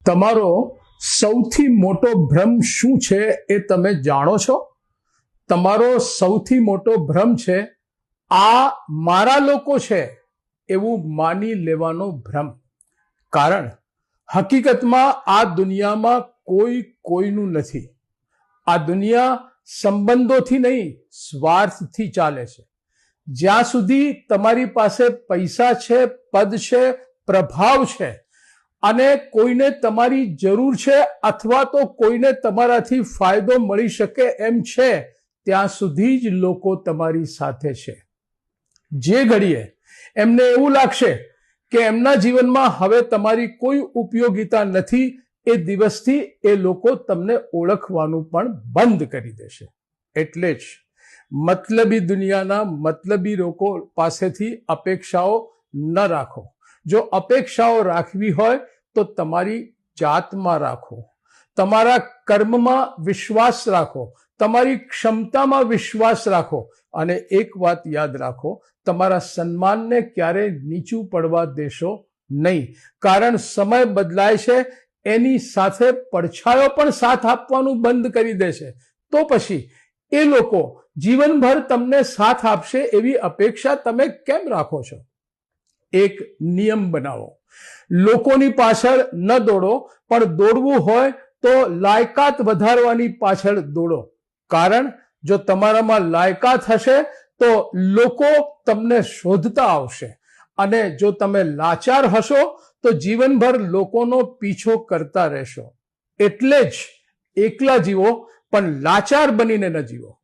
તમારો સૌથી મોટો ભ્રમ શું છે એ તમે જાણો છો? તમારો સૌથી મોટો ભ્રમ છે આ મારા લોકો છે એવું માની લેવાનો ભ્રમ. કારણ હકીકતમાં આ દુનિયામાં કોઈ કોઈનું નથી. આ દુનિયા સંબંધોથી નહીં, સ્વાર્થથી ચાલે છે. જ્યાં સુધી તમારી પાસે પૈસા છે, પદ છે, પ્રભાવ છે અને કોઈને તમારી જરૂર છે અથવા તો કોઈને તમારાથી ફાયદો મળી શકે એમ છે, ત્યાં સુધી જ લોકો તમારી સાથે છે. જે ઘડીએ એમને એવું લાગશે કે એમના જીવનમાં હવે તમારી કોઈ ઉપયોગિતા નથી, એ દિવસથી એ લોકો તમને ઓળખવાનું પણ બંધ કરી દેશે. એટલે જ મતલબી દુનિયાના મતલબી લોકો પાસેથી અપેક્ષાઓ ન રાખો. જો અપેક્ષાઓ રાખવી હોય તો તમારી જાતમાં રાખો, તમારા કર્મમાં વિશ્વાસ રાખો, તમારી ક્ષમતામાં વિશ્વાસ રાખો અને એક વાત યાદ રાખો, તમારા સન્માનને ક્યારેય નીચું પડવા દેશો નહીં. કારણ સમય બદલાય છે, એની સાથે પડછાયો પણ સાથ આપવાનું બંધ કરી દેશે. તો પછી એ લોકો જીવનભર તમને સાથ આપશે એવી અપેક્ષા તમે કેમ રાખો છો? એક નિયમ બનાવો. લોકોની પાછળ ન દોડો, પણ દોડવું હોય તો લાયકાત વધારવાની પાછળ દોડો. કારણ જો તમારામાં લાયકાત હશે તો લોકો તમને શોધતા આવશે અને જો તમે લાચાર હશો તો જીવનભર લોકોનો પીછો કરતા રહેશો. એટલે જ એકલા જીવો, પણ લાચાર બનીને ન જીવો.